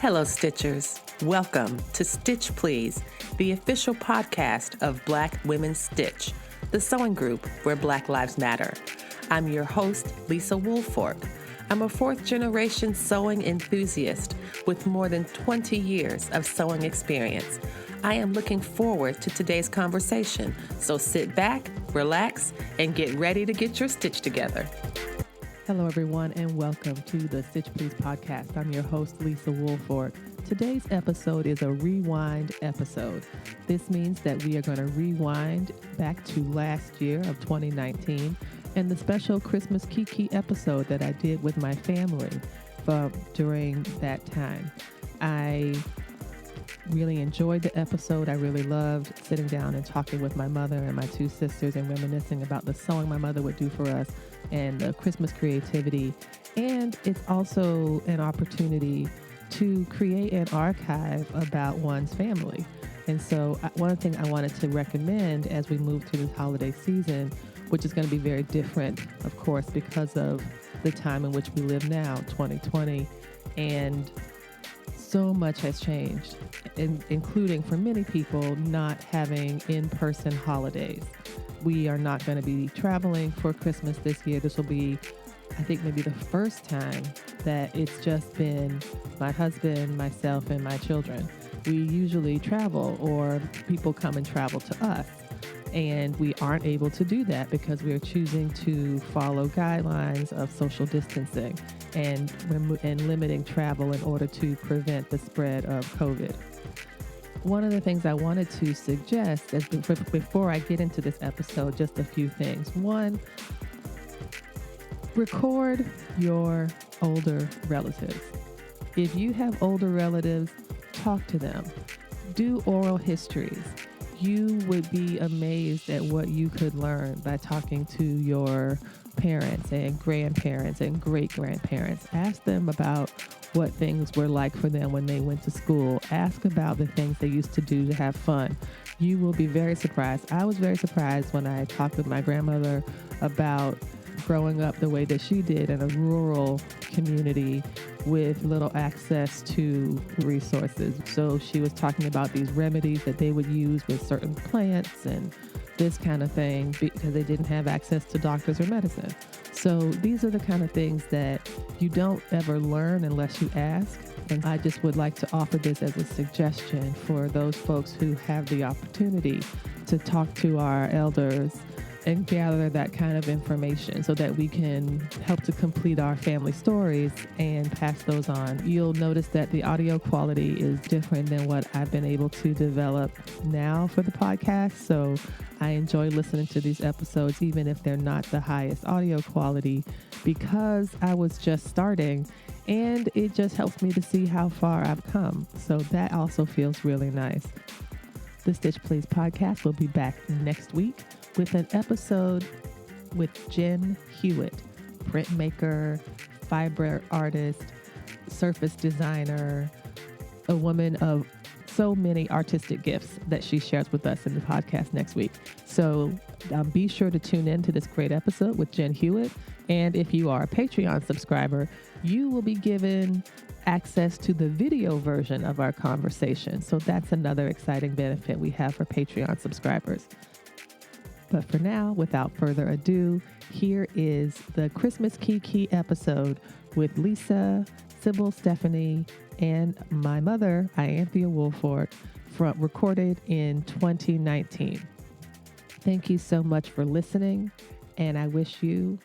Hello, Stitchers. Welcome to Stitch Please, the official podcast of Black Women Stitch, the sewing group where Black Lives Matter. I'm your host, Lisa Woolfork. I'm a fourth-generation sewing enthusiast with more than 20 years of sewing experience. I am looking forward to today's conversation, so sit back, relax, and get ready to get your stitch together. Hello, everyone, and welcome to the Stitch Please podcast. I'm your host, Lisa Woolfork. Today's episode is a rewind episode. This means that we are going to rewind back to last year of 2019 and the special Christmas Kee-Kee episode that I did with my family during that time. I really enjoyed the episode. I really loved sitting down and talking with my mother and my two sisters and reminiscing about the sewing my mother would do for us and the Christmas creativity. And it's also an opportunity to create an archive about one's family. And so one thing I wanted to recommend as we move through this holiday season, which is going to be very different, of course, because of the time in which we live now, 2020, and so much has changed, including for many people not having in-person holidays. We are not going to be traveling for Christmas this year. This will be, I think, maybe the first time that it's just been my husband, myself, and my children. We usually travel, or people come and travel to us. And we aren't able to do that because we are choosing to follow guidelines of social distancing and limiting travel in order to prevent the spread of COVID. One of the things I wanted to suggest is before I get into this episode, just a few things. One, record your older relatives. If you have older relatives, talk to them. Do oral histories. You would be amazed at what you could learn by talking to your parents and grandparents and great-grandparents. Ask them about what things were like for them when they went to school. Ask about the things they used to do to have fun. You will be very surprised. I was very surprised when I talked with my grandmother about growing up the way that she did in a rural community with little access to resources. So she was talking about these remedies that they would use with certain plants and this kind of thing because they didn't have access to doctors or medicine. So these are the kind of things that you don't ever learn unless you ask. And I just would like to offer this as a suggestion for those folks who have the opportunity to talk to our elders and gather that kind of information so that we can help to complete our family stories and pass those on. You'll notice that the audio quality is different than what I've been able to develop now for the podcast. So I enjoy listening to these episodes, even if they're not the highest audio quality, because I was just starting and it just helps me to see how far I've come. So that also feels really nice. The Stitch Please podcast will be back next week with an episode with Jen Hewitt, printmaker, fiber artist, surface designer, a woman of so many artistic gifts that she shares with us in the podcast next week. So be sure to tune in to this great episode with Jen Hewitt. And if you are a Patreon subscriber, you will be given access to the video version of our conversation. So that's another exciting benefit we have for Patreon subscribers. But for now, without further ado, here is the Christmas Kee-Kee episode with Lisa, Sybil, Stephanie, and my mother, Ianthea Woolfork, recorded in 2019. Thank you so much for listening, and I wish you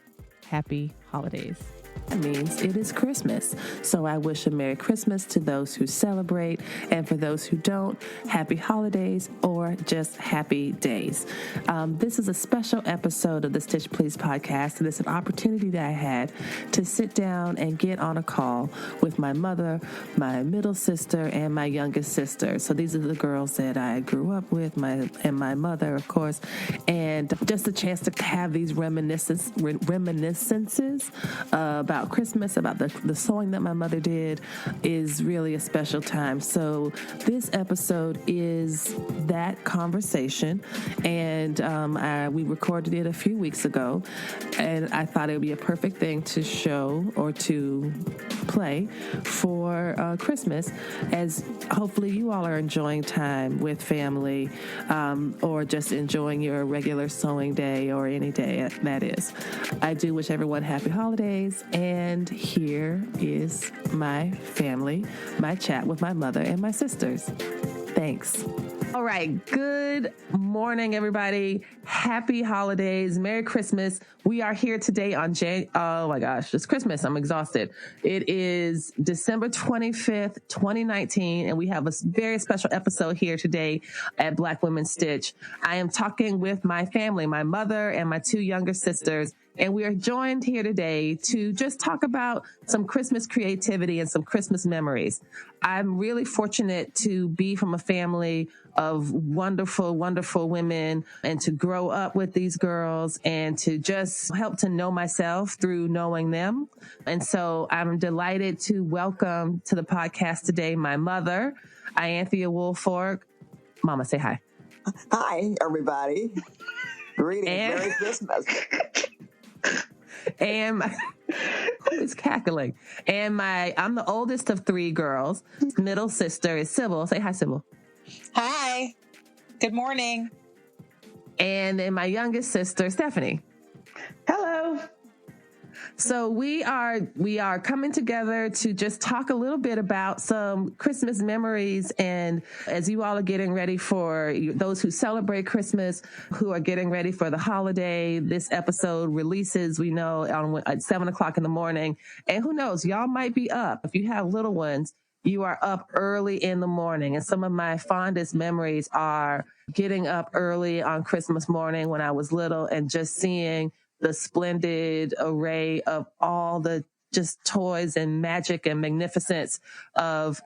happy holidays. That means it is Christmas. So I wish a Merry Christmas to those who celebrate, and for those who don't, happy holidays or just happy days. This is a special episode of the Stitch Please podcast, and it's an opportunity that I had to sit down and get on a call with my mother, my middle sister, and my youngest sister. So these are the girls that I grew up with, and my mother, of course, and just a chance to have these reminiscences about about Christmas, about the sewing that my mother did, is really a special time. So this episode is that conversation, and we recorded it a few weeks ago, and I thought it would be a perfect thing to show or to play for Christmas, as hopefully you all are enjoying time with family, or just enjoying your regular sewing day or any day that is. I do wish everyone happy holidays, and here is my family, my chat with my mother and my sisters. Thanks. All right. Good morning, everybody. Happy holidays. Merry Christmas. We are here today on oh my gosh, it's Christmas. I'm exhausted. It is December 25th, 2019, and we have a very special episode here today at Black Women Stitch. I am talking with my family, my mother and my two younger sisters, and we are joined here today to just talk about some Christmas creativity and some Christmas memories. I'm really fortunate to be from a family of wonderful, wonderful women, and to grow up with these girls and to just help to know myself through knowing them. And so I'm delighted to welcome to the podcast today my mother, Ianthea Woolfolk. Mama, say hi. Hi, everybody. Greetings. Merry Christmas. And who is cackling? And I'm the oldest of three girls. Middle sister is Sybil. Say hi, Sybil. Hi. Good morning. And then my youngest sister, Stephanie. Hello. So we are coming together to just talk a little bit about some Christmas memories. And as you all are getting ready for those who celebrate Christmas, who are getting ready for the holiday, this episode releases, we know, at 7:00 in the morning. And who knows, y'all might be up. If you have little ones, you are up early in the morning. And some of my fondest memories are getting up early on Christmas morning when I was little and just seeing the splendid array of all the just toys and magic and magnificence of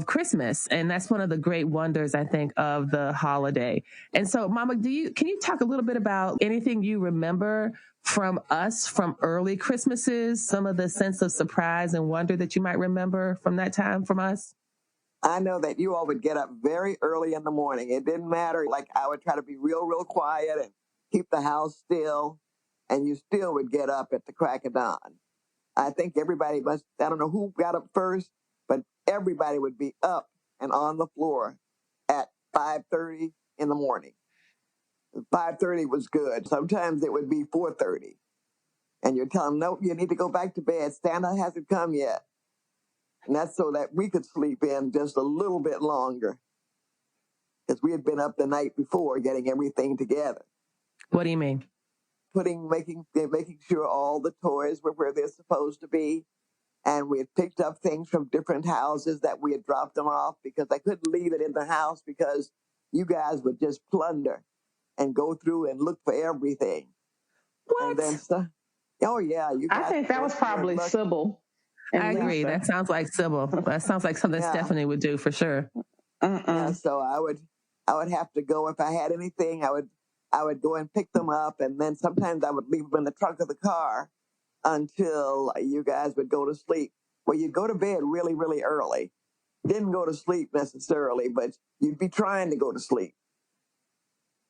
Christmas. And that's one of the great wonders, I think, of the holiday. And so, Mama, can you talk a little bit about anything you remember from us from early Christmases, some of the sense of surprise and wonder that you might remember from that time from us? I know that you all would get up very early in the morning. It didn't matter. Like, I would try to be real quiet and keep the house still. And you still would get up at the crack of dawn. I think everybody I don't know who got up first, but everybody would be up and on the floor at 5:30 in the morning. 5:30 was good. Sometimes it would be 4:30. And you're telling them, nope, you need to go back to bed. Santa hasn't come yet. And that's so that we could sleep in just a little bit longer, because we had been up the night before getting everything together. What do you mean? Making sure all the toys were where they're supposed to be. And we had picked up things from different houses that we had dropped them off, because I couldn't leave it in the house because you guys would just plunder and go through and look for everything. What? And then, oh yeah, you guys. I think that was probably Sybil. I agree. That sounds like Sybil. That sounds like something Stephanie would do for sure. Yeah, so I would have to go if I had anything. I would go and pick them up, and then sometimes I would leave them in the trunk of the car until you guys would go to sleep. Well, you'd go to bed really early. Didn't go to sleep necessarily, but you'd be trying to go to sleep.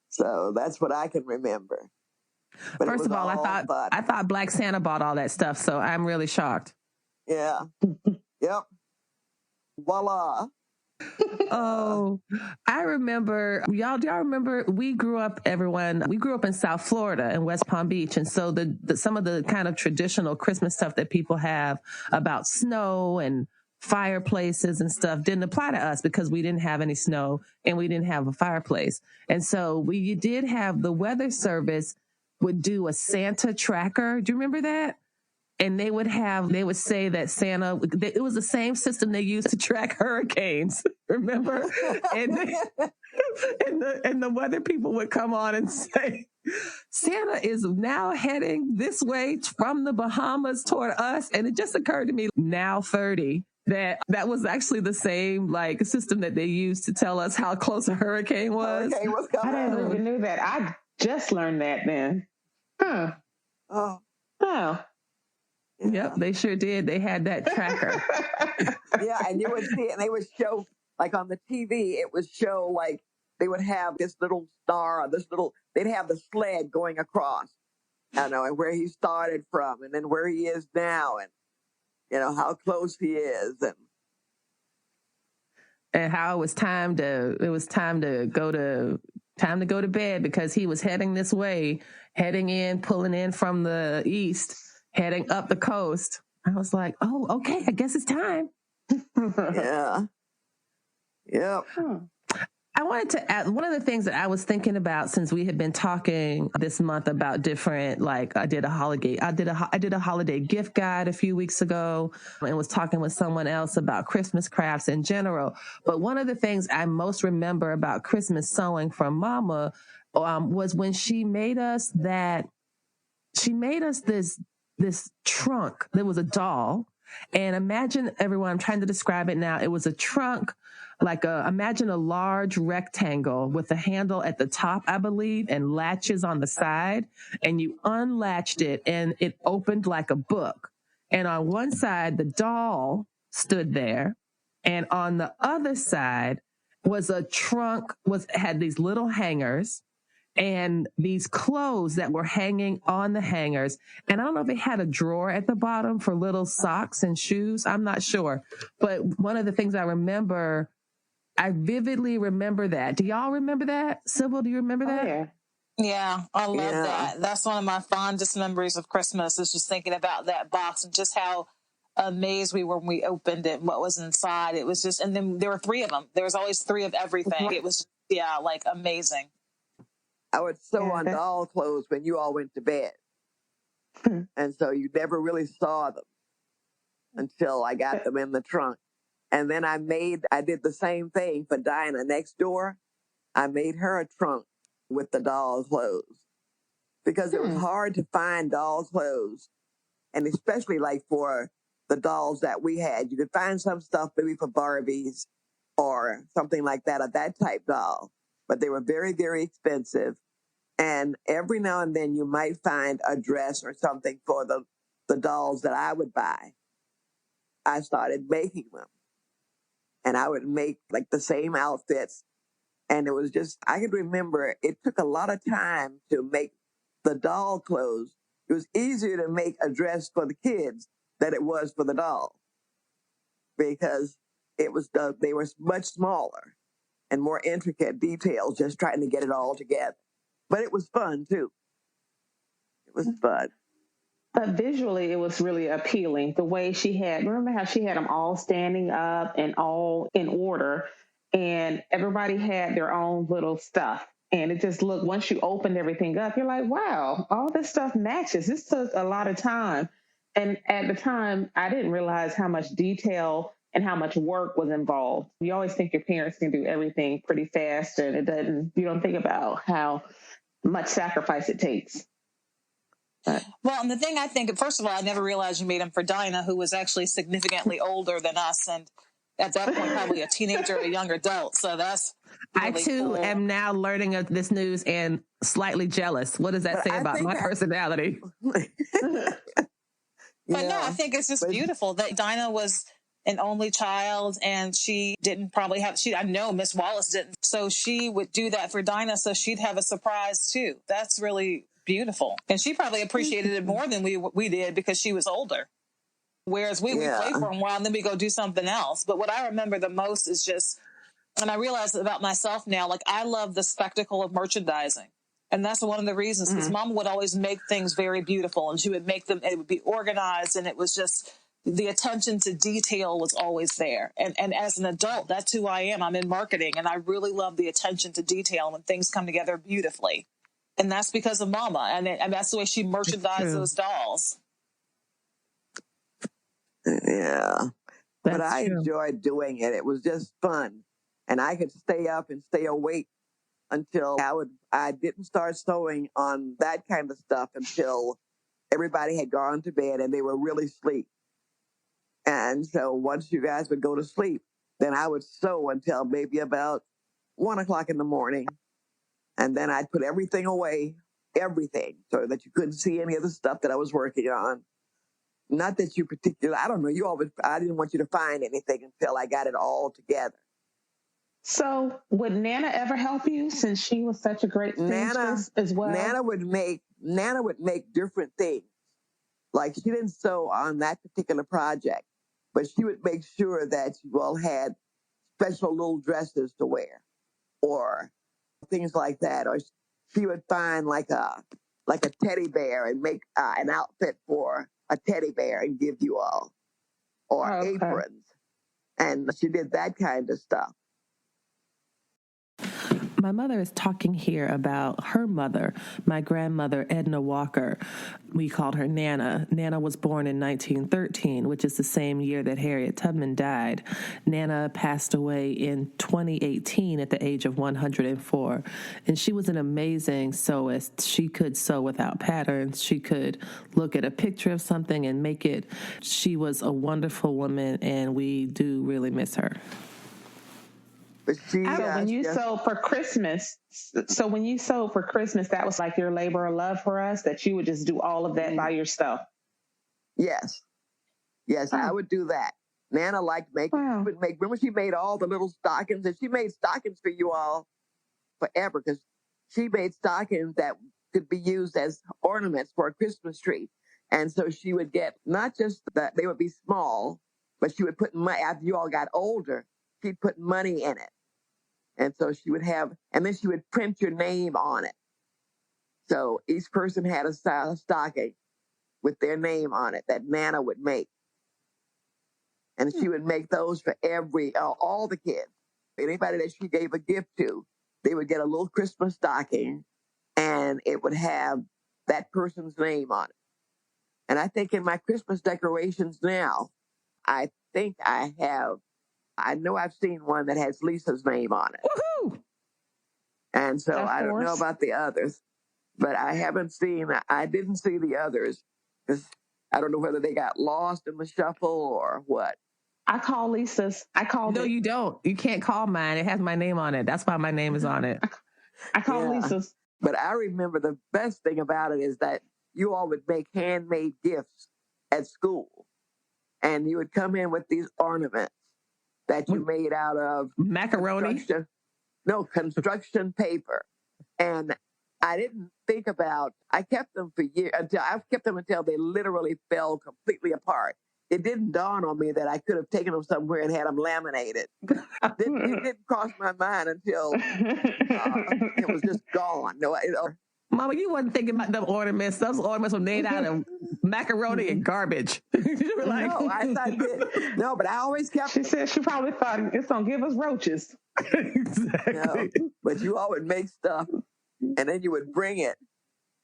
So that's what I can remember. But first of all, I thought Black Santa bought all that stuff, so I'm really shocked. Yeah. Yep. Voila. Oh, I remember, do y'all remember, we grew up in South Florida in West Palm Beach. And so some of the kind of traditional Christmas stuff that people have about snow and fireplaces and stuff didn't apply to us because we didn't have any snow and we didn't have a fireplace. And so we did have the weather service would do a Santa tracker. Do you remember that? And they would say that Santa, it was the same system they used to track hurricanes, remember? And the weather people would come on and say, Santa is now heading this way from the Bahamas toward us. And it just occurred to me now 30 that was actually the same like system that they used to tell us how close a hurricane was. Hurricane was coming. I didn't even know that. I just learned that then. Huh. Oh. Oh. Yep, they sure did. They had that tracker. Yeah, and you would see it, and they would show, like on the TV, it would show, like, they would have this little star, or they'd have the sled going across, and where he started from, and then where he is now, and, how close he is, and how it was time to go to bed because he was heading this way, pulling in from the east, heading up the coast. I was like, oh, okay, I guess it's time. Yeah. Yep. I wanted to add one of the things that I was thinking about since we had been talking this month about different, like I did a holiday gift guide a few weeks ago and was talking with someone else about Christmas crafts in general. But one of the things I most remember about Christmas sewing from Mama was when she made us this trunk. There was a doll. And imagine, everyone, I'm trying to describe it now. It was a trunk, imagine a large rectangle with a handle at the top, I believe, and latches on the side. And you unlatched it and it opened like a book. And on one side, the doll stood there. And on the other side was a trunk, had these little hangers and these clothes that were hanging on the hangers. And I don't know if it had a drawer at the bottom for little socks and shoes. I'm not sure. But one of the things I vividly remember that. Do y'all remember that? Sybil, do you remember that? Yeah. Yeah, I love that. That's one of my fondest memories of Christmas is just thinking about that box and just how amazed we were when we opened it and what was inside. It was just, and then there were three of them. There was always three of everything. It was, like amazing. I would sew on doll clothes when you all went to bed. And so you never really saw them until I got them in the trunk. And then I did the same thing for Dinah next door. I made her a trunk with the doll clothes because it was hard to find doll clothes. And especially like for the dolls that we had, you could find some stuff maybe for Barbies or something like that, of that type doll. But they were very, very expensive. And every now and then you might find a dress or something for the dolls that I would buy. I started making them. And I would make like the same outfits. And it was just, I could remember it took a lot of time to make the doll clothes. It was easier to make a dress for the kids than it was for the doll because they were much smaller and more intricate details, just trying to get it all together. But it was fun too. It was fun. But visually, it was really appealing. The way remember how she had them all standing up and all in order, and everybody had their own little stuff. And it just looked, once you opened everything up, you're like, wow, all this stuff matches. This took a lot of time. And at the time, I didn't realize how much detail and how much work was involved. You always think your parents can do everything pretty fast, and you don't think about how much sacrifice it takes. Well, and the thing I think, first of all, I never realized you made them for Dinah, who was actually significantly older than us. And at that point, probably a teenager or a young adult. So that's really I too cool. am now learning of this news and slightly jealous. What does that say about my personality? But no, I think it's just beautiful that Dinah was an only child and she didn't probably I know Miss Wallace didn't. So she would do that for Dinah. So she'd have a surprise too. That's really beautiful. And she probably appreciated it more than we did because she was older. Whereas we play for a while and then we go do something else. But what I remember the most is just, and I realize about myself now, like I love the spectacle of merchandising. And that's one of the reasons, because Mom would always make things very beautiful and she would make them, it would be organized, and it was just, the attention to detail was always there. And as an adult, that's who I am. I'm in marketing and I really love the attention to detail when things come together beautifully. And that's because of Mama. And that's the way she merchandised those dolls. Yeah. But I enjoyed doing it. It was just fun. And I could stay up and stay awake until I didn't start sewing on that kind of stuff until everybody had gone to bed and they were really asleep. And so once you guys would go to sleep, then I would sew until maybe about 1 o'clock in the morning. And then I'd put everything away, everything, so that you couldn't see any of the stuff that I was working on. Not that you particularly, I don't know, I didn't want you to find anything until I got it all together. So would Nana ever help you since she was such a great seamstress as well? Nana would make different things. Like she didn't sew on that particular project, but she would make sure that you all had special little dresses to wear or things like that. Or she would find like a teddy bear and make an outfit for a teddy bear and give you all, or aprons. And she did that kind of stuff. My mother is talking here about her mother, my grandmother, Edna Walker. We called her Nana. Nana was born in 1913, which is the same year that Harriet Tubman died. Nana passed away in 2018 at the age of 104. And she was an amazing sewist. She could sew without patterns. She could look at a picture of something and make it. She was a wonderful woman, and we do really miss her. So when you sewed for Christmas, that was like your labor of love for us, that you would just do all of that by yourself. Yes, I would do that. Nana liked making. Wow. Remember, she made all the little stockings, and she made stockings for you all forever because she made stockings that could be used as ornaments for a Christmas tree. And so she would get not just that they would be small, but she would put money. After you all got older, she'd put money in it. And so she would have, and then she would print your name on it. So each person had a stocking with their name on it that Nana would make. And she would make those for all the kids. Anybody that she gave a gift to, they would get a little Christmas stocking and it would have that person's name on it. And I think in my Christmas decorations now, I know I've seen one that has Lisa's name on it. Woohoo! And so I don't know about the others, but I didn't see the others because I don't know whether they got lost in the shuffle or what. I call Lisa's. No, you don't. You can't call mine. It has my name on it. That's why my name is on it. I call Lisa's. But I remember the best thing about it is that you all would make handmade gifts at school. And you would come in with these ornaments that you made out of macaroni. Construction paper. And I didn't think about, I kept them for years until they literally fell completely apart. It didn't dawn on me that I could have taken them somewhere and had them laminated. It didn't cross my mind until it was just gone. Mama, you wasn't thinking about them ornaments. Those ornaments were made out of macaroni and garbage. You were like, no, I thought no, but I always kept. She said she probably thought it's gonna give us roaches. Exactly. No, but you all would make stuff, and then you would bring it.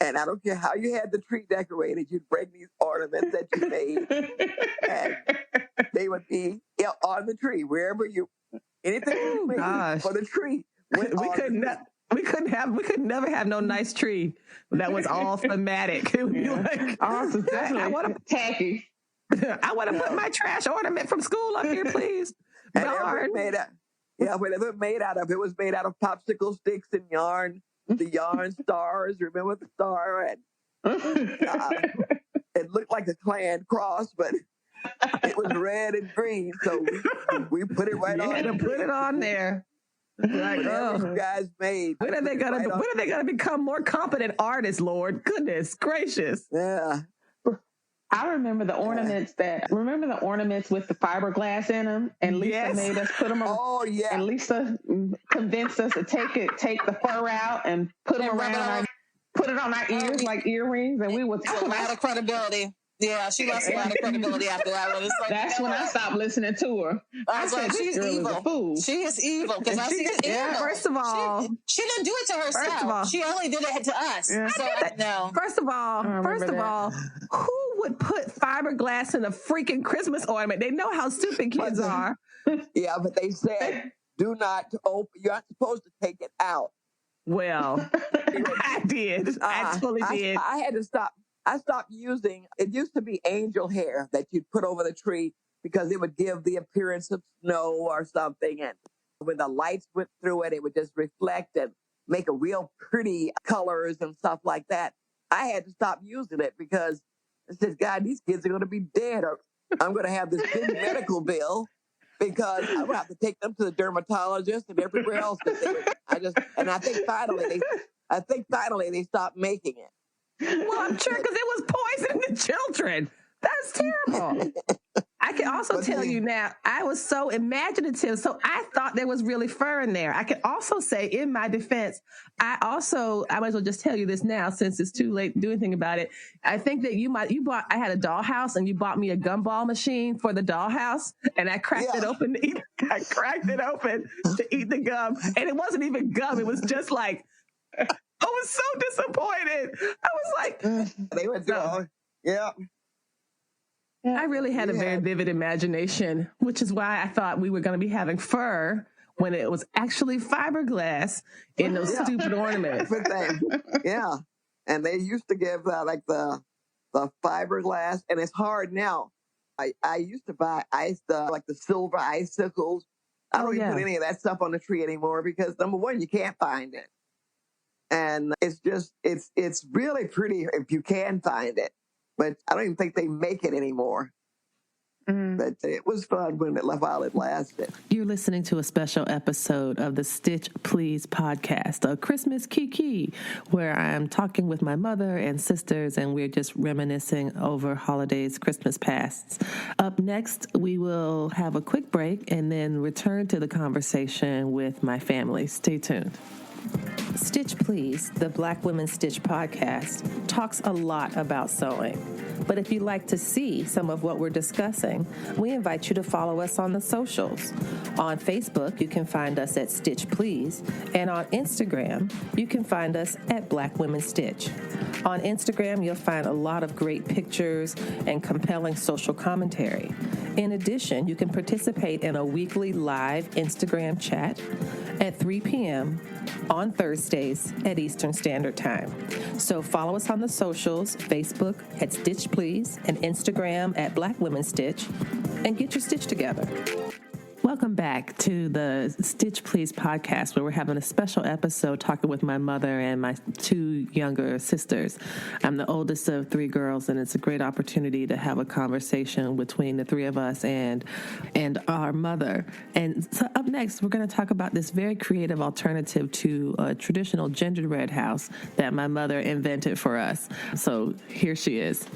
And I don't care how you had the tree decorated, you'd bring these ornaments that you made, and they would be on the tree wherever anything you made for the tree. We could never have no nice tree that was all thematic. It would be like, awesome, definitely tacky. I want to put my trash ornament from school up here, please. And it was made out of popsicle sticks and yarn. The yarn stars, remember the star? And it looked like a clan cross, but it was red and green. So we put it right on. You had to put it on there. Like, you guys made. When are they gonna become more competent artists, Lord? Goodness gracious. Yeah. I remember the ornaments with the fiberglass in them, and Lisa made us put them on. Oh yeah. And Lisa convinced us to take the fur out and put them around put it on our ears like earrings, and we would a lot of credibility. Yeah, she lost a lot of credibility after that one. That's when I stopped listening to her. I was like, she's evil. She is evil because she's evil. First of all, she didn't do it to herself. First of all, she only did it to us. Yeah. So no. First of all, who would put fiberglass in a freaking Christmas ornament? They know how stupid kids are. Yeah, but they said do not open. You're not supposed to take it out. Well, I did. I totally did. I had to stop. I stopped using, it used to be angel hair that you'd put over the tree because it would give the appearance of snow or something. And when the lights went through it, it would just reflect and make a real pretty colors and stuff like that. I had to stop using it because I said, God, these kids are going to be dead, or I'm going to have this big medical bill because I'm going to have to take them to the dermatologist and everywhere else that they would. I think finally they stopped making it. Well, I'm sure because it was poisoning the children. That's terrible. I can also tell you now, I was so imaginative. So I thought there was really fur in there. I can also say in my defense, I might as well just tell you this now since it's too late to do anything about it. I think that I had a dollhouse and you bought me a gumball machine for the dollhouse and I cracked it open to eat. I cracked it open to eat the gum. And it wasn't even gum. It was just like, I was so disappointed. I was like, they were doing, yeah. I really had a very vivid imagination, which is why I thought we were going to be having fur when it was actually fiberglass in those stupid ornaments. Yeah. And they used to give like the fiberglass, and it's hard now. I used to buy like the silver icicles. I don't even put any of that stuff on the tree anymore because number one, you can't find it. And it's really pretty if you can find it. But I don't even think they make it anymore. But it was fun while it lasted. You're listening to a special episode of the Stitch Please podcast, a Christmas Kee-Kee, where I'm talking with my mother and sisters, and we're just reminiscing over holidays, Christmas pasts. Up next, we will have a quick break and then return to the conversation with my family. Stay tuned. Stitch Please, the Black Women Stitch podcast, talks a lot about sewing. But if you'd like to see some of what we're discussing, we invite you to follow us on the socials. On Facebook, you can find us at Stitch Please, and on Instagram, you can find us at Black Women Stitch. On Instagram, you'll find a lot of great pictures and compelling social commentary. In addition, you can participate in a weekly live Instagram chat at 3 p.m. on Thursdays at Eastern Standard Time. So follow us on the socials, Facebook at Stitch Please and Instagram at Black Women Stitch, and get your stitch together. Welcome back to the Stitch Please podcast, where we're having a special episode talking with my mother and my two younger sisters. I'm the oldest of three girls, and it's a great opportunity to have a conversation between the three of us and our mother. And so up next, we're going to talk about this very creative alternative to a traditional gingerbread house that my mother invented for us. So here she is.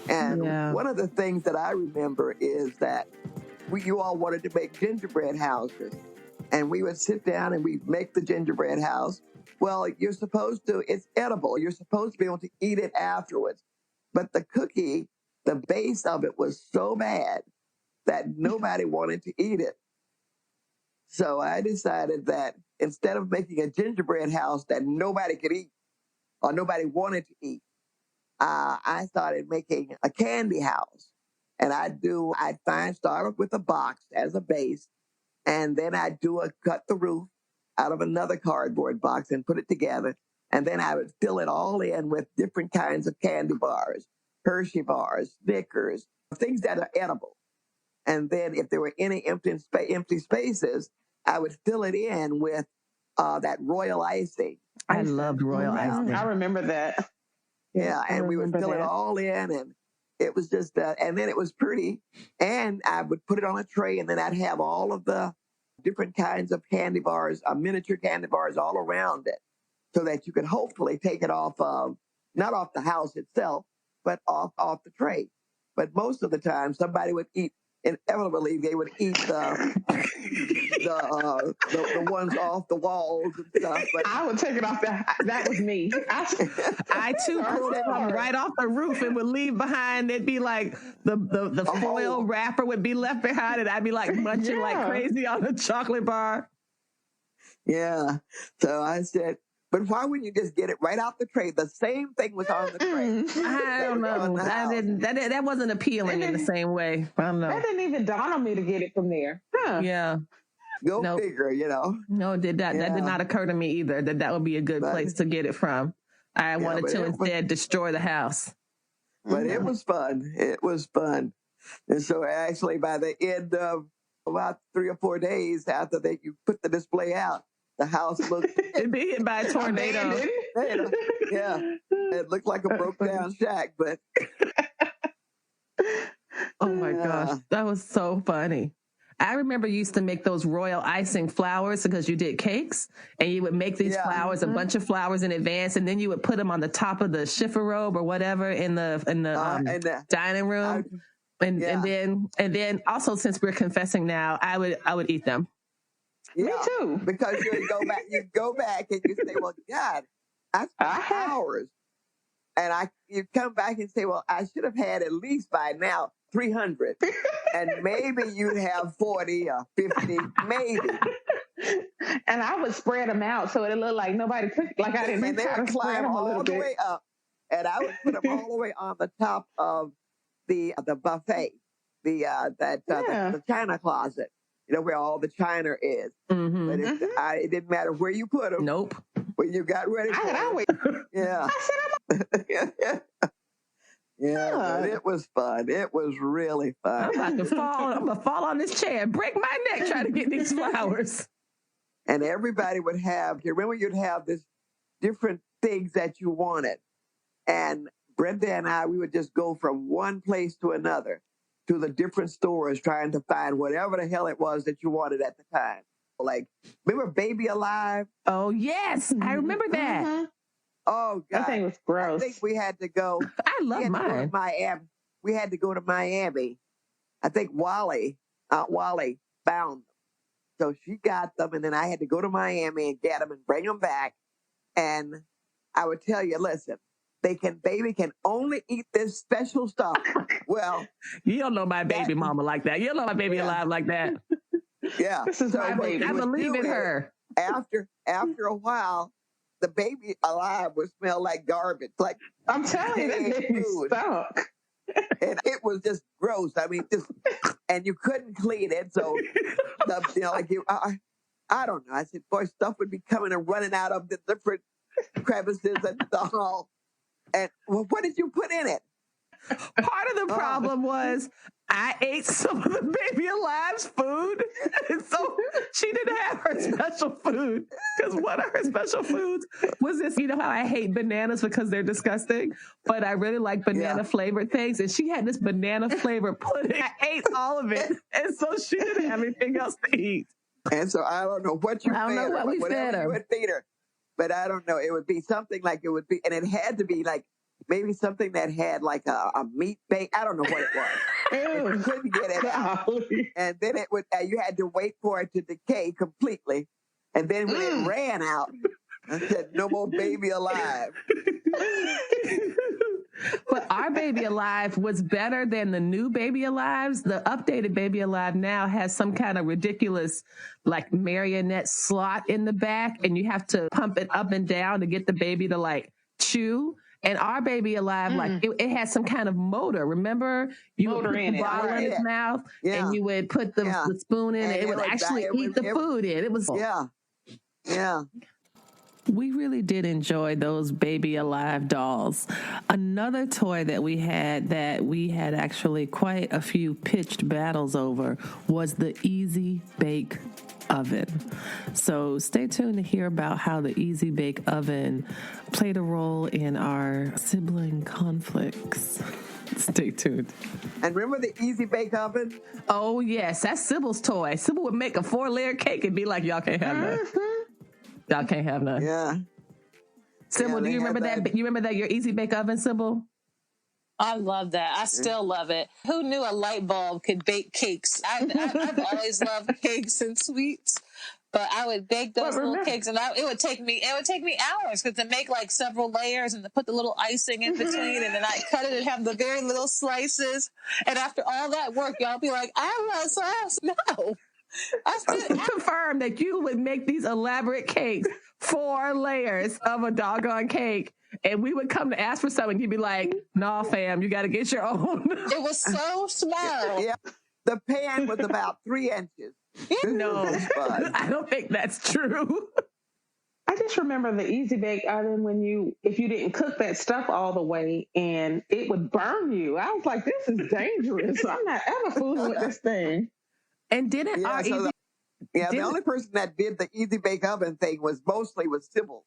And one of the things that I remember is that you all wanted to make gingerbread houses, and we would sit down and we'd make the gingerbread house. Well, it's edible. You're supposed to be able to eat it afterwards. But the cookie, the base of it was so bad that nobody wanted to eat it. So I decided that instead of making a gingerbread house that nobody could eat or nobody wanted to eat, I started making a candy house. And I'd start with a box as a base, and then I'd cut the roof out of another cardboard box and put it together. And then I would fill it all in with different kinds of candy bars, Hershey bars, Snickers, things that are edible. And then if there were any empty spaces, I would fill it in with that royal icing. I loved royal icing. I remember that. Yeah, and we would fill it all in, and it was just, and then it was pretty. And I would put it on a tray, and then I'd have all of the different kinds of candy bars, miniature candy bars all around it, so that you could hopefully take it off of, not off the house itself, but off the tray. But most of the time, somebody would inevitably, they would eat the ones off the walls and stuff. But I would take it off. That was me. I too pulled it right off the roof and would leave behind. It'd be like the foil wrapper would be left behind, and I'd be like munching like crazy on the chocolate bar. Yeah. So I said, but why wouldn't you just get it right out the tray? The same thing was on the tray. I don't know. That wasn't appealing in the same way. I don't know. That didn't even dawn on me to get it from there. Huh. Yeah. Go figure, No, that did not occur to me either, that would be a good place to get it from. I wanted to instead destroy the house. But it was fun. It was fun. And so actually by the end of about 3 or 4 days after you put the display out, The house looked It'd be hit by a tornado. yeah, it looked like a broke down shack, but oh my gosh, that was so funny. I remember you used to make those royal icing flowers because you did cakes, and you would make these flowers, a bunch of flowers in advance, and then you would put them on the top of the chifforobe or whatever in the dining room. And then also, since we're confessing now, I would eat them. Yeah, me too. Because you go back and you say, well, God, I spent hours. And you come back and say, well, I should have had at least by now 300. And maybe you'd have 40 or 50, maybe. And I would spread them out so it looked like nobody took, like I didn't try to spread them a little bit. Way up. And I would put them all the way on the top of the buffet, the china closet, where all the china is. Mm-hmm. But it didn't matter where you put them. Nope. When you got ready for it. Yeah. Yeah, but it was fun. It was really fun. I'm gonna fall on this chair, break my neck trying to get these flowers. And everybody would have, remember you'd have this different things that you wanted. And Brenda and I, we would just go from one place to another to the different stores trying to find whatever the hell it was that you wanted at the time. Like, remember Baby Alive? Oh, yes. I remember that. Mm-hmm. Oh, God. That thing was gross. I think we had to go. I love mine. We had to go to Miami. I think Aunt Wally found them. So she got them, and then I had to go to Miami and get them and bring them back. And I would tell you, listen, baby can only eat this special stuff. Well, you don't know my baby mama like that. You don't know my baby alive like that. Yeah. This is my baby. I believe in her. After a while, the Baby Alive would smell like garbage. Like, I'm telling you, that baby stunk. And it was just gross. I mean, and you couldn't clean it. So, I don't know. I said, boy, stuff would be coming and running out of the different crevices and all. And well, what did you put in it? Part of the problem was I ate some of the Baby Alive's food. And so she didn't have her special food. Because one of her special foods was this, you know how I hate bananas because they're disgusting, but I really like banana flavored things. And she had this banana flavored pudding. I ate all of it. And so she didn't have anything else to eat. And so I don't know what you fed her. I don't know what we fed her. You would feed her. But I don't know. It would be something like and it had to be like maybe something that had like a meat bake. I don't know what it was. You couldn't get it out. And then it would. You had to wait for it to decay completely. And then when it ran out, I said, "No more Baby Alive." But our Baby Alive was better than the new Baby Alives. The updated Baby Alive now has some kind of ridiculous, like marionette slot in the back, and you have to pump it up and down to get the baby to like chew. And our Baby Alive, like it had some kind of motor. Remember, you would put the bottle in its mouth, and you would put the spoon in, and it would actually eat the food in. It was yeah. We really did enjoy those Baby Alive dolls. Another toy that we had actually quite a few pitched battles over was the Easy Bake Oven. So stay tuned to hear about how the Easy Bake Oven played a role in our sibling conflicts. Stay tuned. And remember the Easy Bake Oven? Oh, yes. That's Sybil's toy. Sybil would make a 4-layer cake and be like, y'all can't have none. Y'all can't have none. Yeah. Sybil, do you remember that? You remember that, your Easy Bake Oven, Sybil? I love that. I still love it. Who knew a light bulb could bake cakes? I've always loved cakes and sweets, but I would bake those little cakes, and it would take me hours because to make like several layers and to put the little icing in between, and then I cut it and have the very little slices. And after all that work, y'all be like, "I want sauce." No. I confirm that you would make these elaborate cakes, 4 layers of a doggone cake, and we would come to ask for something. You'd be like, "Nah, fam, you got to get your own." It was so small. Yeah, the pan was about 3 inches. No, I don't think that's true. I just remember the Easy Bake Oven if you didn't cook that stuff all the way, and it would burn you. I was like, "This is dangerous. I'm not ever fooling with this thing." And didn't Yeah, the only person that did the easy bake oven thing was Sybil.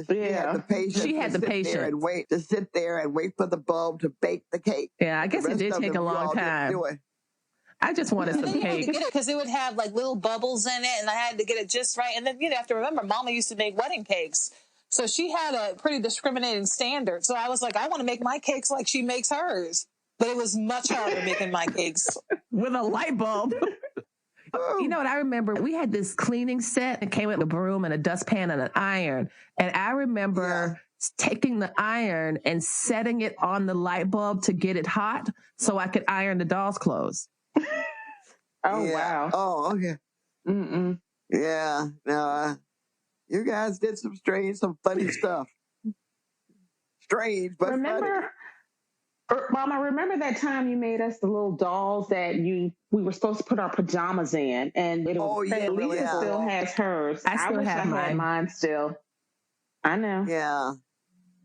She had the patience She had the sit there patience. and wait to sit there and wait for the bulb to bake the cake. Yeah, I guess The it did rest of take a them, you long all didn't time. do it. I just wanted And some then you had to cake. get it because it would have like little bubbles in it, and I had to get it just right. And then you have to remember, Mama used to make wedding cakes, so she had a pretty discriminating standard. So I was like, I want to make my cakes like she makes hers, but it was much harder making my cakes With a light bulb. You know what I remember? We had this cleaning set that came with a broom and a dustpan and an iron. And I remember taking the iron and setting it on the light bulb to get it hot so I could iron the doll's clothes. Wow. Oh, okay. Mm-mm. Yeah. No, you guys did some funny stuff. Strange, but funny. Mama, remember that time you made us the little dolls that we were supposed to put our pajamas in, and it was Lisa still has hers. I still wish have I mine. had mine still. I know. Yeah.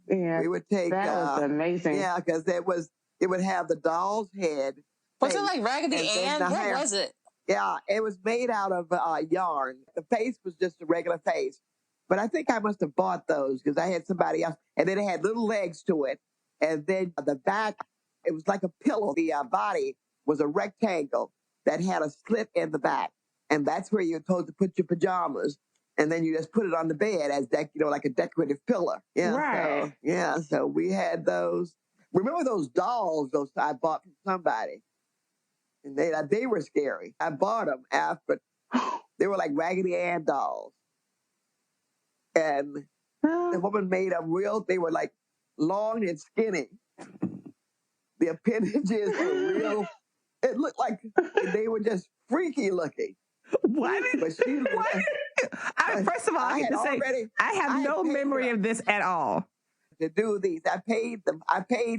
Yeah. We would take that was amazing. Yeah, because it would have the doll's head. Was it like Raggedy Ann? What was it? Yeah, it was made out of yarn. The face was just a regular face. But I think I must have bought those because I had somebody else. And then it had little legs to it. And then the back, it was like a pillow. The body was a rectangle that had a slit in the back. And that's where you're supposed to put your pajamas. And then you just put it on the bed as like a decorative pillar. Yeah. Right. So we had those. Remember those dolls I bought from somebody? And they were scary. I bought them but they were like Raggedy Ann dolls. And the woman made them they were like long and skinny. The appendages were real. It looked like they were just freaky looking. What? But she first of all, I have to say, I have no memory of this at all. To do these, I paid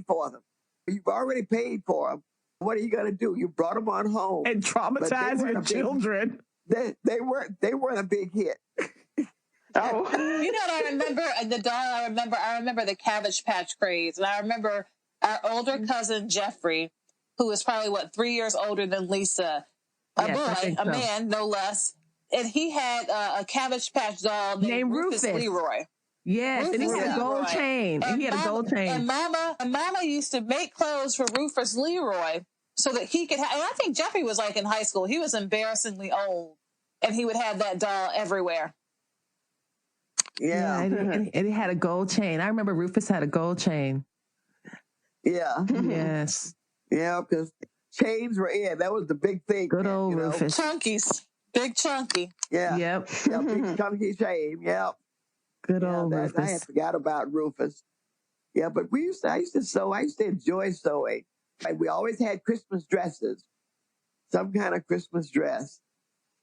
for them. You've already paid for them. What are you going to do? You brought them on home and traumatize your children. They weren't a big hit. Oh, you know what I remember? The doll I remember the Cabbage Patch craze. And I remember our older cousin, Jeffrey, who was probably, 3 years older than Lisa, a man, no less. And he had a Cabbage Patch doll named Rufus Leroy. Yes, Rufus, and he had a gold chain. And he had a gold chain. And Mama used to make clothes for Rufus Leroy so that he could have, and I think Jeffrey was like in high school. He was embarrassingly old. And he would have that doll everywhere. Yeah. And he had a gold chain. I remember Rufus had a gold chain. Yeah. Yes. Yeah, because chains were in. That was the big thing. Good old Rufus. Chunkies. Big chunky. Yeah. Yep. Yeah, big chunky chain. Yep. Good old Rufus. I had forgot about Rufus. Yeah, but I used to enjoy sewing. We always had Christmas dresses. Some kind of Christmas dress.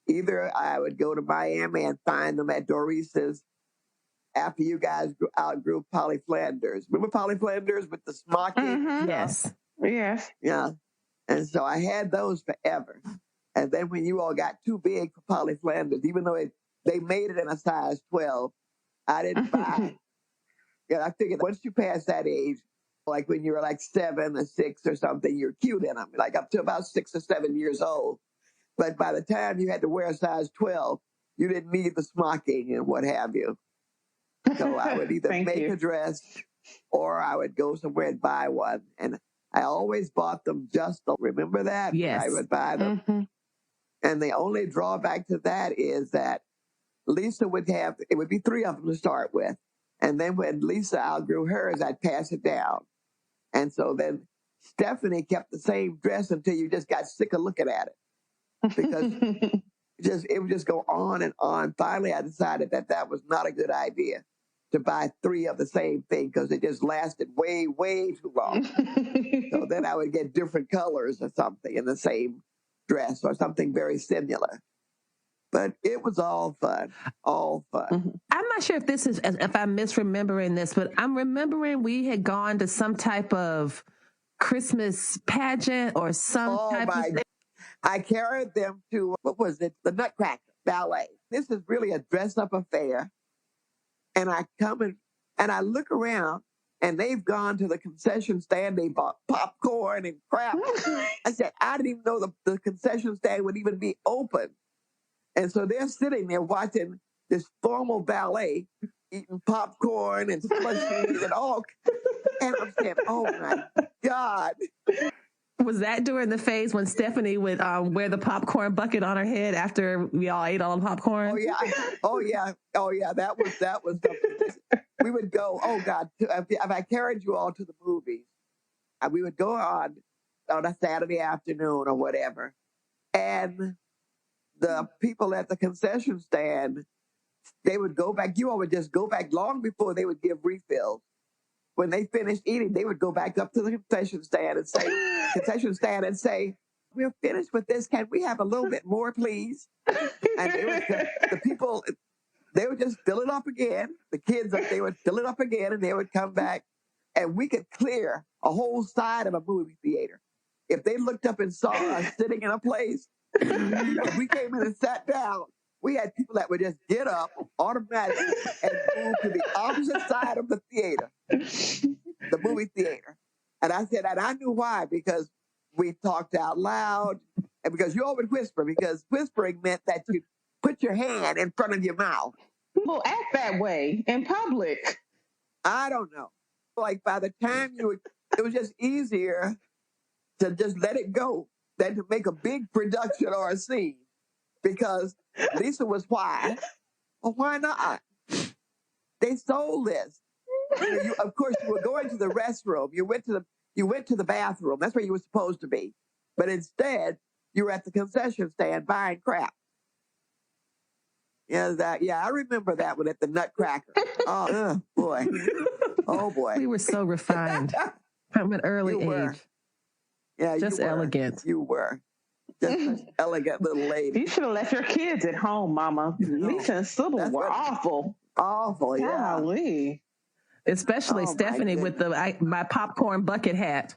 Either I would go to Miami and find them at Doris's after you guys outgrew Polly Flanders. Remember Polly Flanders with the smocking? Mm-hmm. Yes. Yes. Yeah. And so I had those forever. And then when you all got too big for Polly Flanders, even though they made it in a size 12, I didn't buy. I figured once you pass that age, like when you were like 7 or 6 or something, you're cute in them, like up to about 6 or 7 years old. But by the time you had to wear a size 12, you didn't need the smocking and what have you. So I would either make a dress or I would go somewhere and buy one. And I always bought them remember that? Yes. I would buy them. Mm-hmm. And the only drawback to that is that Lisa it would be 3 of them to start with. And then when Lisa outgrew hers, I'd pass it down. And so then Stephanie kept the same dress until you just got sick of looking at it. Because it would just go on and on. Finally, I decided that was not a good idea to buy 3 of the same thing because it just lasted way, way too long. So then I would get different colors or something in the same dress or something very similar. But it was all fun, all fun. Mm-hmm. I'm not sure if I'm misremembering this, but I'm remembering we had gone to some type of Christmas pageant or some type of thing. I carried them to, what was it? The Nutcracker Ballet. This is really a dress-up affair. And I come and I look around, and they've gone to the concession stand. They bought popcorn and crap. I said, I didn't even know the concession stand would even be open. And so they're sitting there watching this formal ballet, eating popcorn and slushies and all. And I'm saying, oh my God. Was that during the phase when Stephanie would wear the popcorn bucket on her head after we all ate all the popcorn? Oh yeah, oh yeah, oh yeah. That was something. We would go. Oh God, if I carried you all to the movies, we would go on a Saturday afternoon or whatever, and the people at the concession stand, they would go back. You all would just go back long before they would give refills. When they finished eating, they would go back up to the concession stand and say, "We're finished with this. Can we have a little bit more, please?" And the people, they would just fill it up again. The kids, they would fill it up again, and they would come back, and we could clear a whole side of a movie theater. If they looked up and saw us sitting in a place, if we came in and sat down, we had people that would just get up automatically and move to the opposite side of the theater, the movie theater. And I said, and I knew why, because we talked out loud, and because you all would whisper, because whispering meant that you put your hand in front of your mouth. People act that way in public. I don't know. Like by the time it was just easier to just let it go than to make a big production or a scene. Because Lisa was why? Well, why not? They sold this. Of course, you were going to the restroom. You went to the bathroom. That's where you were supposed to be. But instead, you were at the concession stand buying crap. Yeah, I remember that one at the Nutcracker. Oh, boy. Oh, boy. We were so refined from an early age. Yeah, just elegant. You were. Just an elegant little lady. You should have left your kids at home, Mama. Lisa and Sybil were awful. Awful, yeah. Golly. Especially Stephanie with my popcorn bucket hat.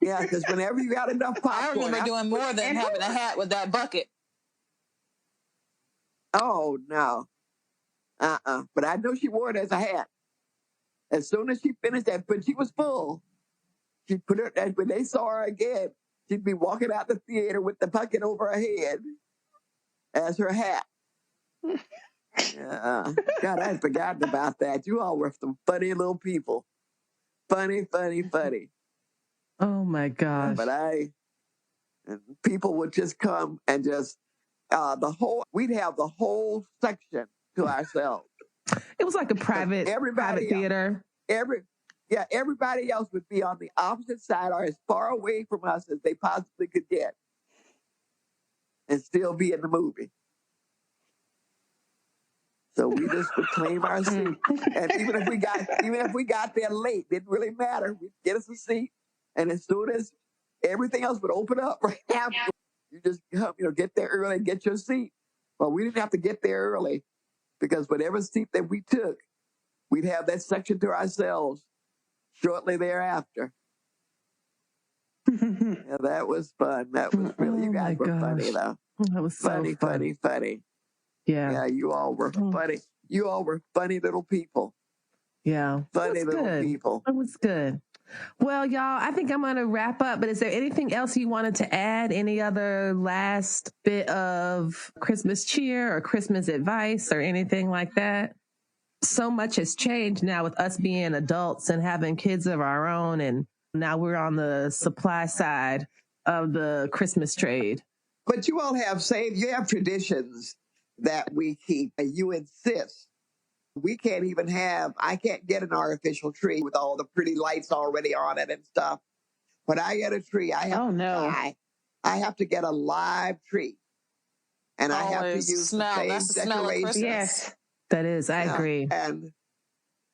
Yeah, because whenever you got enough popcorn. I remember doing more than having a hat with that bucket. Oh, no. But I know she wore it as a hat. As soon as she finished that, but she was full. She put it, and when they saw her again, she'd be walking out the theater with the bucket over her head as her hat. God, I had forgotten about that. You all were some funny little people. Funny. Oh, my gosh. And people would just come and just, we'd have the whole section to ourselves. It was like a private theater. Everybody else would be on the opposite side or as far away from us as they possibly could get and still be in the movie. So we just would claim our seat. And even if we got there late, didn't really matter. We'd get us a seat. And as soon as everything else would open up right after, you just get there early and get your seat. Well, we didn't have to get there early because whatever seat that we took, we'd have that section to ourselves shortly thereafter. Yeah, that was fun. That was really, you guys were funny though. That was so funny. Yeah, you all were funny. You all were funny little people. Yeah. Funny little people. It was good. Well, y'all, I think I'm going to wrap up, but is there anything else you wanted to add? Any other last bit of Christmas cheer or Christmas advice or anything like that? So much has changed now with us being adults and having kids of our own, and now we're on the supply side of the Christmas trade. But you all have traditions that we keep, and you insist. I can't get an artificial tree with all the pretty lights already on it and stuff. When I get a tree, I have to get a live tree. And I have to use the same decoration. Yes. That is, I agree. And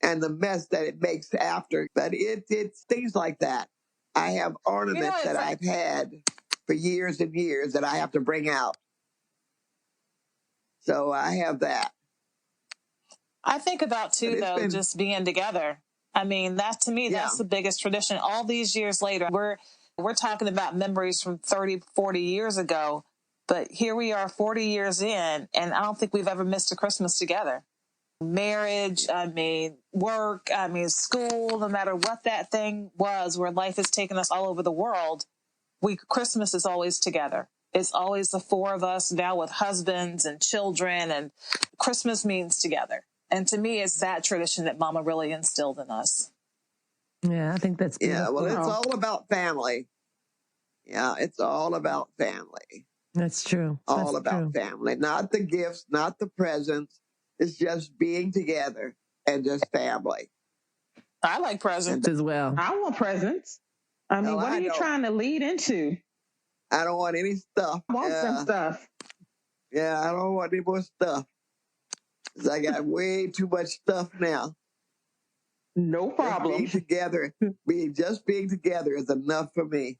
the mess that it makes after. But it's things like that. I have ornaments that I've had for years and years that I have to bring out. So I have that. I think about too, though, just being together. I mean, to me, that's the biggest tradition. All these years later, we're talking about memories from 30, 40 years ago, but here we are 40 years in, and I don't think we've ever missed a Christmas together. Marriage, work, school, no matter what that thing was, where life has taken us all over the world, Christmas is always together. It's always the four of us now with husbands and children, and Christmas means together. And to me, it's that tradition that Mama really instilled in us. Yeah, I think that's beautiful. Yeah, well, it's all about family. Yeah, it's all about family. That's true. All That's about true. family. Not the gifts, not the presents. It's just being together and just family. I like presents as well. I want presents. I mean, what are you trying to lead into? I don't want any stuff. I want some stuff. Yeah, I don't want any more stuff. 'Cause I got way too much stuff now. No problem. Just being together is enough for me.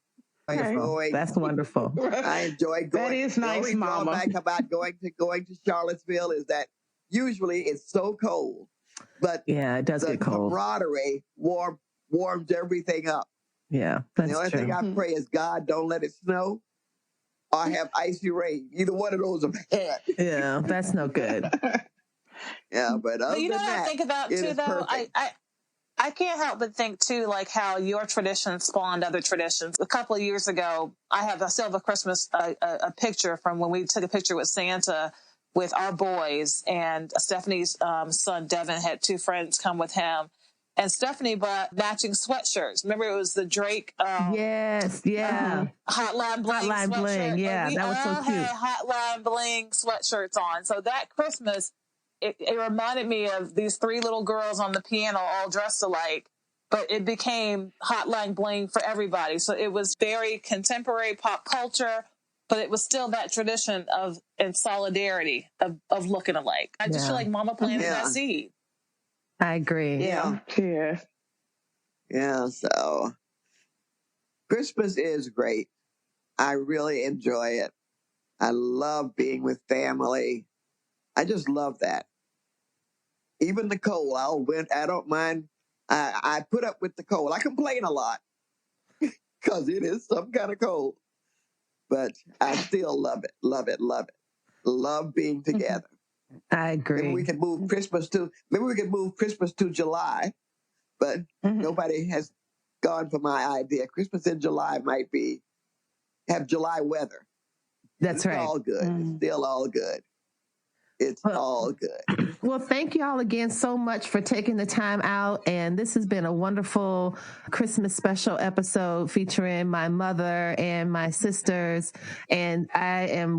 Okay. That's wonderful. I enjoy going. That is nice, the only Mama. drawback about going to Charlottesville is that usually it's so cold, but yeah, it does get cold. The camaraderie warms everything up. Yeah, that's the only true. thing I pray is God don't let it snow or have icy rain. Either one of those are bad. Yeah, that's no good. Yeah, but other you know than what that, I think about it too, is though. perfect. I can't help but think too, like how your tradition spawned other traditions. A couple of years ago, I still have a Christmas a picture from when we took a picture with Santa with our boys, and Stephanie's son Devin had two friends come with him, and Stephanie bought matching sweatshirts. Remember, it was the Drake. Yes, yeah. Hotline Bling sweatshirt. Yeah, that was so cute. Had Hotline Bling sweatshirts on. So that Christmas, it reminded me of these three little girls on the piano all dressed alike, but it became Hotline Bling for everybody. So it was very contemporary pop culture, but it was still that tradition and solidarity of looking alike. I just feel like Mama planted that seed. I agree. Yeah. So Christmas is great. I really enjoy it. I love being with family. I just love that. Even the cold, I don't mind. I put up with the cold. I complain a lot because it is some kind of cold, but I still love it. Love being together. I agree. Maybe we can move Christmas to July, but nobody has gone for my idea. Christmas in July might have July weather. That's right. It's all good. It's still all good. It's all good. Well, thank you all again so much for taking the time out. And this has been a wonderful Christmas special episode featuring my mother and my sisters. And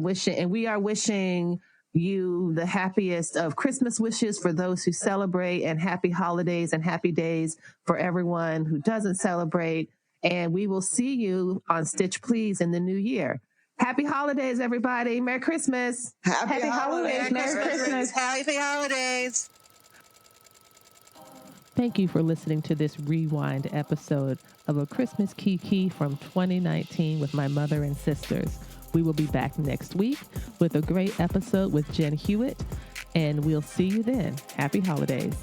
we are wishing you the happiest of Christmas wishes for those who celebrate, and happy holidays and happy days for everyone who doesn't celebrate. And we will see you on Stitch Please in the new year. Happy holidays, everybody. Merry Christmas. Happy holidays. Merry Christmas. Happy holidays. Thank you for listening to this rewind episode of A Christmas Kee-Kee from 2019 with my mother and sisters. We will be back next week with a great episode with Jen Hewitt, and we'll see you then. Happy holidays.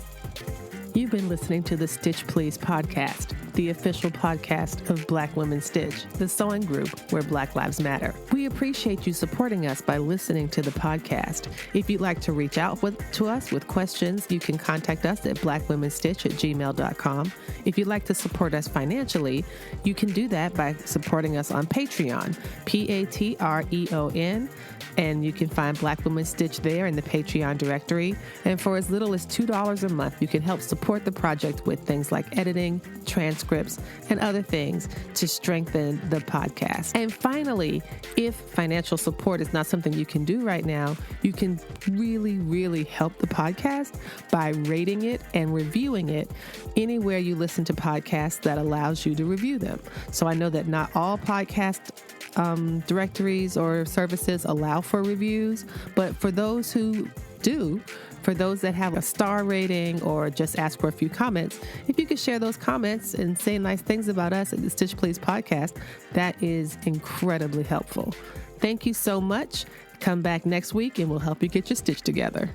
You've been listening to the Stitch Please podcast, the official podcast of Black Women Stitch, the sewing group where Black Lives Matter. We appreciate you supporting us by listening to the podcast. If you'd like to reach out to us with questions, you can contact us at blackwomenstitch@gmail.com. If you'd like to support us financially, you can do that by supporting us on Patreon, Patreon, and you can find Black Women Stitch there in the Patreon directory. And for as little as $2 a month, you can help support the project with things like editing, transcripts, and other things to strengthen the podcast. And finally, if financial support is not something you can do right now, you can really, really help the podcast by rating it and reviewing it anywhere you listen to podcasts that allows you to review them. So I know that not all podcast directories or services allow for reviews, but for those who do, for those that have a star rating or just ask for a few comments, if you could share those comments and say nice things about us at the Stitch Please podcast, that is incredibly helpful. Thank you so much. Come back next week and we'll help you get your stitch together.